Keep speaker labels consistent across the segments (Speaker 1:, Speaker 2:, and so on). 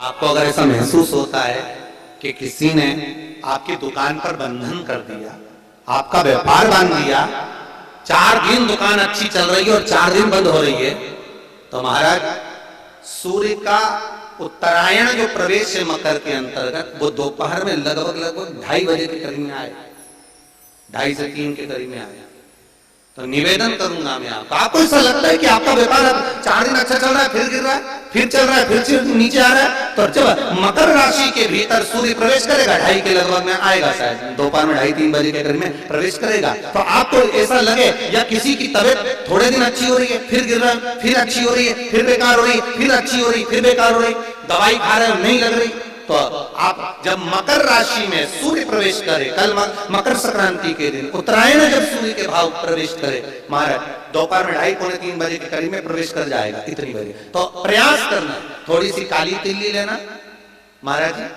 Speaker 1: आपको अगर ऐसा महसूस होता है कि किसी ने आपकी दुकान पर बंधन कर दिया, आपका व्यापार बांध दिया, 4 दिन दुकान अच्छी चल रही है और 4 दिन बंद हो रही है, तो महाराज सूर्य का उत्तरायण जो प्रवेश है मकर के अंतर्गत, वो दोपहर में लगभग 2:30 बजे के करीब में आए, 2:30 से 3 के करीब में आए। तो निवेदन करूंगा मैं आपको ऐसा लगता है कि आपका व्यापार 4 दिन अच्छा चल रहा है, फिर गिर रहा है, फिर चल रहा है, फिर नीचे आ रहा है, तो जब मकर राशि के भीतर सूर्य प्रवेश करेगा 2:30 के लगभग में आएगा, शायद दोपहर में 2:30-3 बजे के करीब में प्रवेश करेगा, तो आपको ऐसा लगे या किसी की तबीयत थोड़े दिन अच्छी हो रही है, फिर गिर रहा है, फिर अच्छी हो रही है, फिर बेकार हो रही है, फिर अच्छी हो रही है, फिर बेकार हो रही, दवाई खा रहे हो नहीं लग रही, तो आप जब मकर राशि में सूर्य प्रवेश करे, कल मकर संक्रांति के दिन उत्तरायण जब सूर्य के भाव प्रवेश करे, महाराज दोपहर में 2:30-3 बजे के करीब में प्रवेश कर जाएगा, इतनी बजे, तो प्रयास करना थोड़ी सी काली तिल्ली लेना महाराज जी,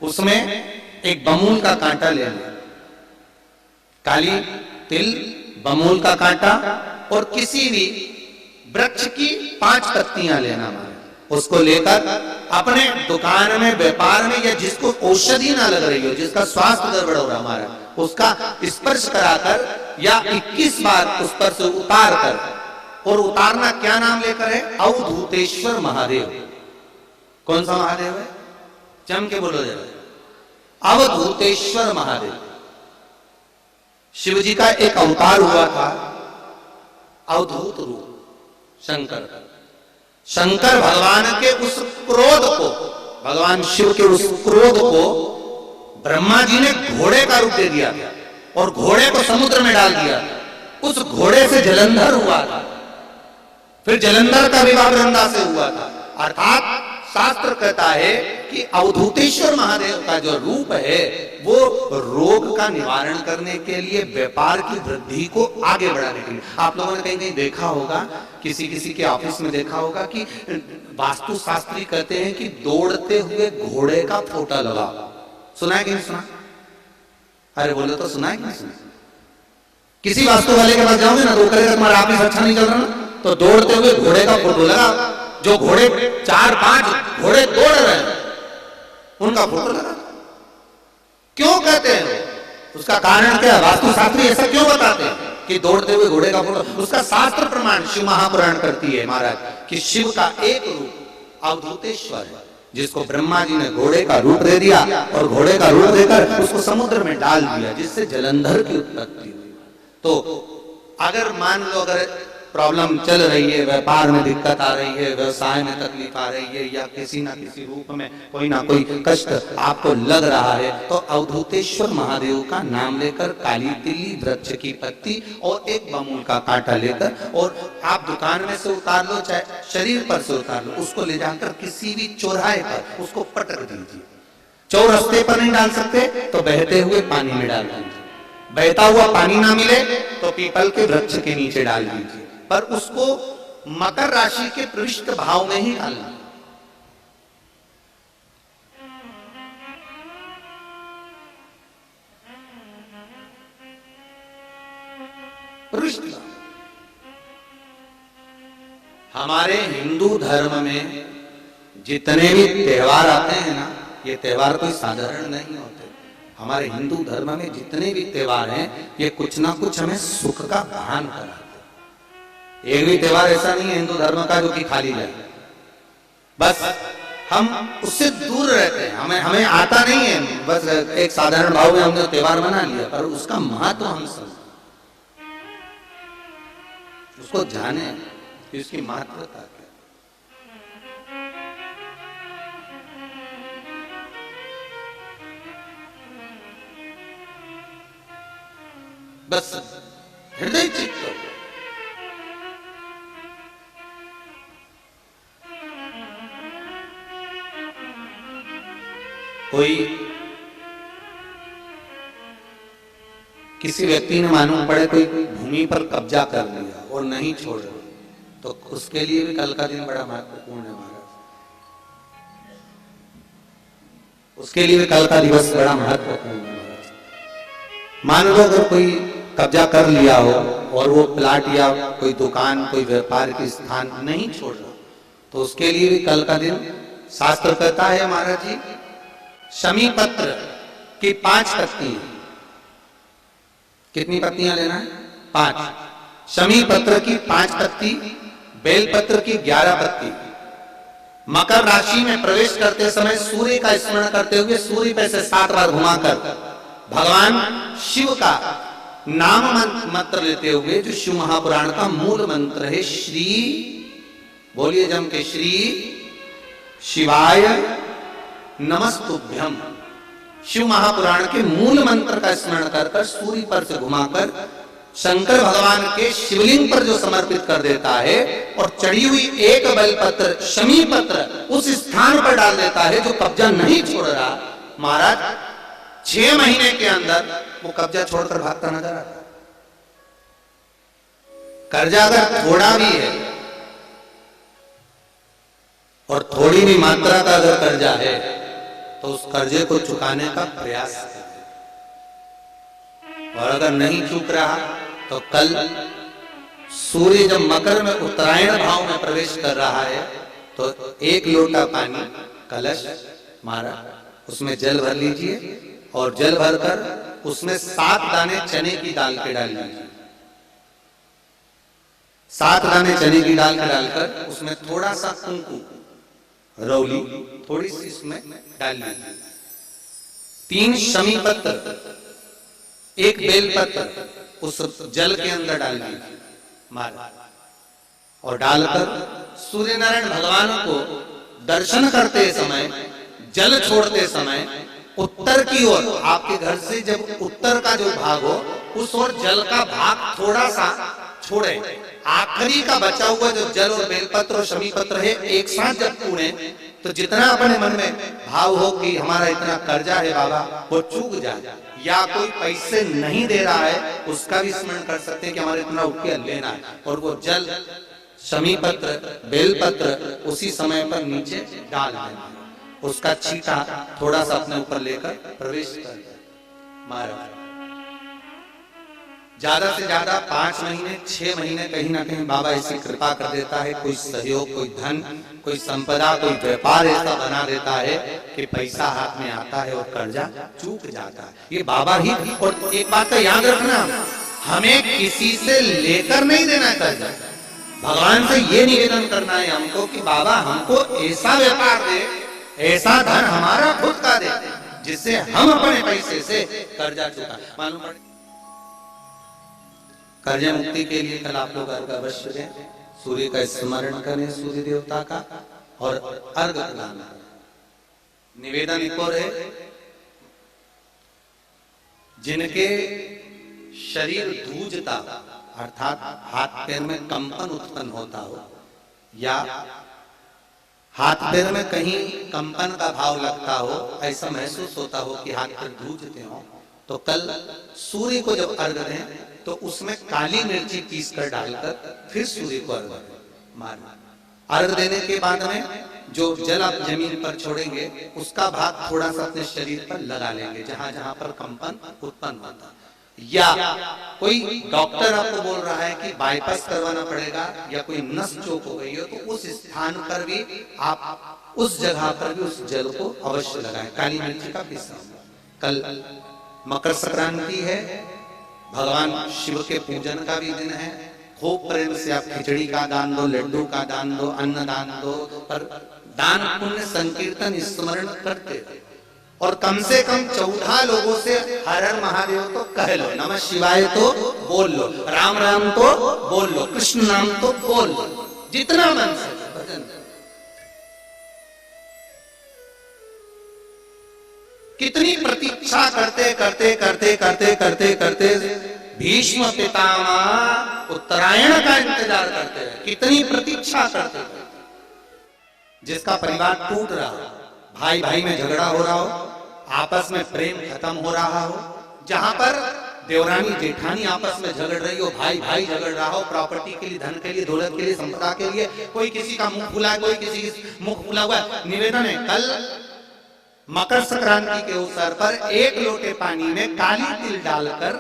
Speaker 1: उसमें एक बमूल का कांटा लेना, काली तिल, बमूल का कांटा और किसी भी वृक्ष की 5 पत्तियां लेना महाराज, उसको लेकर अपने दुकान में, व्यापार में, या जिसको औषधि ना लग रही हो, जिसका स्वास्थ्य गड़बड़ हो रहा हमारा, उसका स्पर्श कराकर या 21 बार उस पर से उतार कर, और उतारना क्या नाम लेकर है? अवधूतेश्वर महादेव। कौन सा महादेव है? जम के बोलो जरा, अवधूतेश्वर महादेव। शिव जी का एक अवतार हुआ था, अवधूत रूप, शंकर का। शंकर भगवान के उस क्रोध को, भगवान शिव के उस क्रोध को ब्रह्मा जी ने घोड़े का रूप दे दिया था और घोड़े को समुद्र में डाल दिया। उस घोड़े से जलंधर हुआ था, फिर जलंधर का विवाह वृंदा से हुआ था। अर्थात शास्त्र कहता है कि अवधूतेश्वर महादेव का जो रूप है वो रोग का निवारण करने के लिए, व्यापार की वृद्धि को आगे बढ़ाने के लिए। आप लोगों ने कहीं कहीं देखा होगा, किसी किसी के ऑफिस में देखा होगा कि वास्तु शास्त्री कहते हैं कि दौड़ते हुए घोड़े का फोटो लगा। सुना है कि नहीं सुना? अरे बोले तो सुना है कि नहीं सुना? किसी वास्तु वाले के पास जाओगे ना, तो कहेगा तुम्हारा ऑफिस अच्छा नहीं चल रहा ना, तो दौड़ते हुए घोड़े का फोटो लगा। जो घोड़े 4-5 घोड़े दौड़ रहे हैं उनका फोटो लगा। क्यों कहते हैं? उसका कारण क्या? वास्तु शास्त्री ऐसा क्यों बताते हैं कि दौड़ते हुए घोड़े का फोटो? उसका शास्त्र प्रमाण शिव महापुराण करती है महाराज कि शिव का एक रूप अवधूतेश्वर है, जिसको ब्रह्मा जी ने घोड़े का रूप दे दिया और घोड़े का रूप देकर उसको समुद्र में डाल दिया, जिससे जलंधर की उत्पत्ति हुई। तो अगर मान लो अगर प्रॉब्लम चल रही है, व्यापार में दिक्कत आ रही है, व्यवसाय में तकलीफ आ रही है, या किसी ना किसी रूप में कोई ना कोई कष्ट आपको लग रहा है, तो अवधूतेश्वर महादेव का नाम लेकर काली तिल्ली, वृक्ष की पत्ती और एक बमूल का कांटा लेकर, और आप दुकान में से उतार लो, चाहे शरीर पर से उतार लो, उसको ले जाकर किसी भी चौराहे पर उसको पटक दीजिए। चौरस्ते पर नहीं डाल सकते तो बहते हुए पानी में डाल दीजिए, बहता हुआ पानी ना मिले तो पीपल के वृक्ष के नीचे डाल दीजिए, पर उसको मकर राशि के पृष्ठ भाव में ही डालना। पृष्ठ हमारे हिंदू धर्म में जितने भी त्योहार आते हैं ना, ये त्योहार कोई साधारण नहीं होते। हमारे हिंदू धर्म में जितने भी त्योहार हैं, ये कुछ ना कुछ हमें सुख का भान कराते। एक भी त्योहार ऐसा नहीं है हिंदू धर्म का जो कि खाली जाए, बस हम उससे दूर रहते हैं, हमें आता नहीं है, बस एक साधारण भाव में हमने त्योहार मना लिया, पर उसका महत्व हम समझ, उसको जाने कि उसकी महत्वता क्या। बस हृदय चित्त कोई किसी व्यक्ति ने मालूम पड़े कोई भूमि पर कब्जा कर लिया और नहीं छोड़ रहा, तो उसके लिए भी कल का दिन बड़ा महत्वपूर्ण है महाराज। उसके लिए भी कल का दिवस बड़ा महत्वपूर्ण है महाराज। मान लो अगर कोई कब्जा कर लिया हो और वो प्लाट या कोई दुकान, कोई व्यापार की स्थान नहीं छोड़ रहा, तो उसके लिए भी कल का दिन शास्त्र कहता है महाराज जी, शमी पत्र की 5 पत्ती, कितनी पत्तियां लेना है? 5। शमी पत्र की 5 पत्ती, बेल पत्र की 11 पत्ती। मकर राशि में प्रवेश करते समय सूर्य का स्मरण करते हुए सूर्य पे से 7 बार घुमाकर भगवान शिव का नाम मंत्र लेते हुए, जो शिव महापुराण का मूल मंत्र है, श्री, बोलिए जम के, श्री शिवाय नमस्तुभ्यम, शिव महापुराण के मूल मंत्र का स्मरण कर कर सूर्य पर से घुमाकर शंकर भगवान के शिवलिंग पर जो समर्पित कर देता है और चढ़ी हुई एक बेलपत्र शमी पत्र उस स्थान पर डाल देता है जो कब्जा नहीं छोड़ रहा, महाराज 6 महीने के अंदर वो कब्जा छोड़कर भागता नजर आता है। कर्जा अगर थोड़ा भी है और थोड़ी भी मात्रा का अगर कर्जा है तो उस कर्जे को चुकाने का प्रयास करें, और अगर नहीं चूक रहा तो कल सूर्य जब मकर में उत्तरायण भाव में प्रवेश कर रहा है तो 1 लोटा पानी कलश मारा, उसमें जल भर लीजिए और जल भरकर उसमें 7 दाने चने की दाल के डाल लीजिए, 7 दाने चने की दाल के डालकर उसमें थोड़ा सा कुंकू रौली थोड़ी सी इसमें डाल लीजिए, 3 शमी पत्र, 1 बेल पत्र उस जल के अंदर डाल दीजिए मार, और डालकर सूर्य नारायण भगवान को दर्शन करते समय, जल छोड़ते समय उत्तर की ओर, आपके घर से जब उत्तर का जो भाग हो उस ओर जल का भाग थोड़ा सा छोड़े, आखिरी का बचा हुआ जो जल और बेलपत्र और शमी पत्र है एक साथ जब पूरे तो जितना अपने मन में भाव हो कि हमारा इतना कर्जा है बाबा वो चूक जाए, या कोई पैसे नहीं दे रहा है उसका भी स्मरण कर सकते हैं कि हमारा इतना रुपया लेना है, और वो जल शमी पत्र बेलपत्र उसी समय पर नीचे डाल देना, उसका छींटा थोड़ा सा अपने ऊपर लेकर प्रवेश कर महाराज। ज्यादा से ज्यादा 5 महीने 6 महीने कहीं ना कहीं बाबा ऐसी कृपा कर देता है, कोई सहयोग, कोई धन, कोई संपदा, कोई व्यापार ऐसा बना देता है कि पैसा हाथ में आता है और कर्जा चूक जाता है, ये बाबा ही। और एक बात तो याद रखना, हमें किसी से लेकर नहीं देना कर्जा, भगवान से ये निवेदन करना है हमको कि बाबा हमको ऐसा व्यापार दे, ऐसा धन हमारा खुद का दे जिससे हम अपने पैसे से कर्जा चुका। मालूम पड़े कर्जा मुक्ति के लिए कल आप लोग अर्घ अवश्य दें, सूर्य का स्मरण करें, सूर्य देवता का, और अर्घ प्रदान करें। निवेदन एक और है, जिनके शरीर धूजता अर्थात हाथ पैर में कंपन उत्पन्न होता हो, या हाथ पैर में कहीं कंपन का भाव लगता हो, ऐसा महसूस होता हो कि हाथ पैर धूजते हो, तो कल सूर्य को जब अर्घ दें तो उसमें काली मिर्ची पीस कर डालकर फिर सूर्य को अर्घ मारना। अर्घ देने के बाद में जो जल आप जमीन पर छोड़ेंगे उसका भाग थोड़ा सा अपने शरीर पर लगा लेंगे जहां जहां पर कंपन उत्पन्न होता। या कोई डॉक्टर आपको बोल रहा है कि बाईपास करवाना पड़ेगा या कोई नस चोक हो गई हो, तो उस स्थान पर भी आप उस जगह पर भी उस जल को अवश्य लगाएं, काली मिर्ची का पीसा। कल मकर संक्रांति है, भगवान शिव के पूजन का भी दिन है, खूब प्रेम से आप खिचड़ी का दान दो, लड्डू का दान दो, अन्न दान दो, पर दान पुण्य संकीर्तन स्मरण करते रहो, और कम से कम 14 लोगों से हर हर महादेव तो कह लो, नमः शिवाय तो बोल लो, राम राम तो बोल लो, कृष्ण नाम तो बोल लो, जितना मन से भजन। कितनी प्रतीक्षा करते करते करते करते करते करते भीष्म पितामह उत्तरायण का इंतजार करते हैं, कितनी प्रतीक्षा करते हैं। जिसका परिवार टूट रहा हो, भाई भाई में झगड़ा हो रहा हो, आपस में प्रेम खत्म हो रहा हो, जहां पर देवरानी जेठानी आपस में झगड़ रही हो, भाई भाई झगड़ रहा हो, प्रॉपर्टी के लिए, धन के लिए, दौलत के लिए, संपदा के लिए, कोई किसी का मुंह फुला, कोई किसी की मुंह फुला हुआ। निवेदन है, कल मकर संक्रांति के अवसर पर 1 लोटे पानी में काली तिल डालकर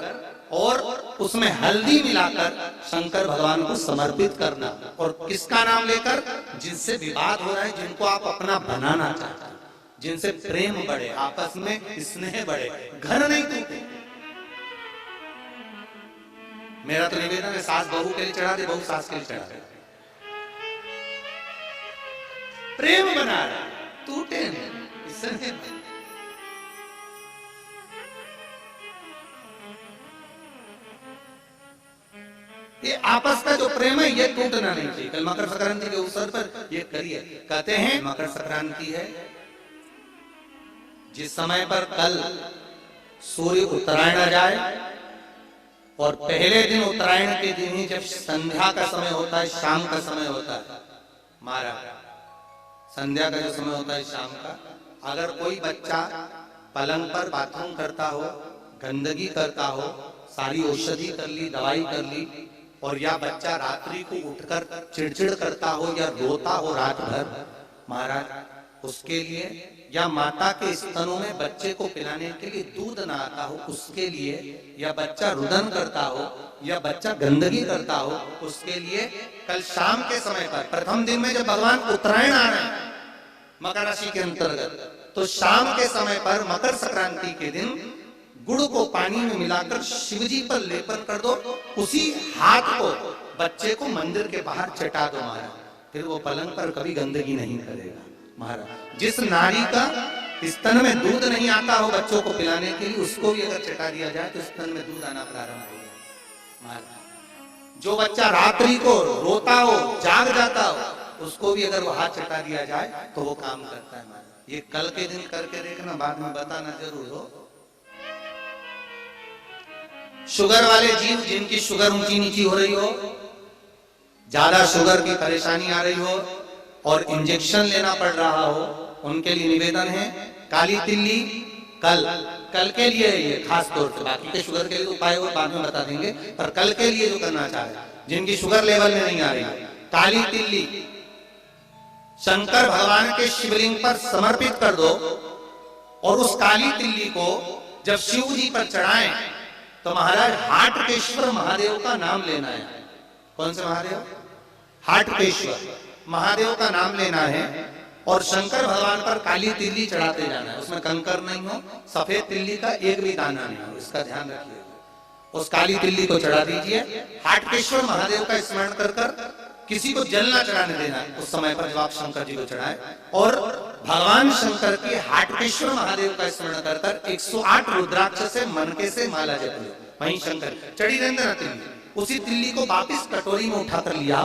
Speaker 1: और उसमें हल्दी मिलाकर शंकर भगवान को समर्पित करना। और किसका नाम लेकर? जिनसे विवाद हो रहा है, जिनको आप अपना बनाना चाहते हैं, जिनसे प्रेम बढ़े, आपस में स्नेह बढ़े, घर नहीं टूटे। मेरा तो निवेदन है, सास बहू के लिए चढ़ा दे, बहू सास के लिए चढ़ा दे, प्रेम बना रहा, टूटे नहीं, स्नेह बढ़े। ये आपस का जो प्रेम है ये टूटना नहीं चाहिए। कल मकर संक्रांति के अवसर पर ये करिए। कहते हैं मकर संक्रांति है जिस समय पर कल सूर्य उत्तरायण आ जाए और पहले दिन उत्तरायण के दिन ही जब संध्या का समय होता है, शाम का समय होता है, महाराज संध्या का जो समय होता है शाम का, अगर कोई बच्चा पलंग पर बाथरूम करता हो, गंदगी करता हो, सारी औषधि कर ली, दवाई कर ली, और या बच्चा रात्रि को उठकर चिड़चिड़ करता हो या रोता हो रात भर, महाराज उसके लिए, या माता के स्तनों में बच्चे को पिलाने के लिए दूध ना आता हो उसके लिए, या बच्चा रुदन करता हो, या बच्चा गंदगी करता हो उसके लिए, कल शाम के समय पर प्रथम दिन में जब भगवान उत्तरायण आ रहे हैं मकर राशि के अंतर्गत, तो शाम के समय पर मकर संक्रांति के दिन गुड़ को पानी में मिलाकर शिवजी पर लेपन कर दो, उसी हाथ को बच्चे को मंदिर के बाहर चटा दो महाराज, फिर वो पलंग पर कभी गंदगी नहीं करेगा महाराज। जिस नारी का स्तन में दूध नहीं आता हो बच्चों को पिलाने के लिए, उसको भी अगर चटा दिया जाए तो स्तन में दूध आना प्रारंभ हो जाए महाराज। जो बच्चा रात्रि को रोता हो, जाग जाता हो, उसको भी अगर वो हाथ चटा दिया जाए तो वो काम करता है महाराज। ये कल के दिन करके देखना, बाद में बताना जरूर हो। शुगर वाले जीव जिनकी शुगर ऊंची नीची हो रही हो, ज्यादा शुगर की परेशानी आ रही हो और इंजेक्शन लेना पड़ रहा हो, उनके लिए निवेदन है काली तिल्ली कल के लिए ये खास तौर से, बाकी के शुगर के लिए उपाय वो बाद में बता देंगे, पर कल के लिए जो करना चाहे, जिनकी शुगर लेवल में नहीं आ रही, काली तिल्ली शंकर भगवान के शिवलिंग पर समर्पित कर दो, और उस काली तिल्ली को जब शिव जी पर चढ़ाएं तो महाराज हाटकेश्वर महादेव का नाम लेना है। कौन से महादेव? हाटकेश्वर महादेव का नाम लेना है, और शंकर भगवान पर काली तिल्ली चढ़ाते जाना है। उसमें कंकर नहीं हो, सफेद तिल्ली का एक भी दाना नहीं हो, इसका ध्यान रखिए। उस काली तिल्ली को चढ़ा दीजिए, हाटकेश्वर महादेव का स्मरण कर कर, किसी को जल ना चढ़ाने देना उस समय पर जब आप शंकर जी को चढ़ाए, और भगवान शंकर की हाटकेश्वर महादेव का स्मरण कर कर 108 रुद्राक्ष से मनके से माला जप, वहीं शंकर चढ़ी रहने देना तिल्ली। उसी तिल्ली को वापिस कटोरी में उठाकर लिया,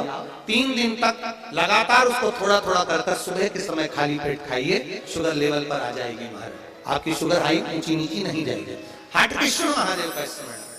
Speaker 1: 3 दिन तक लगातार उसको थोड़ा थोड़ा कर कर सुबह के समय खाली पेट खाइए, शुगर लेवल पर आ जाएगी महाराज, आपकी शुगर हाई ऊंची नीची नहीं जाएगी। हाटकेश्वर महादेव का स्मरण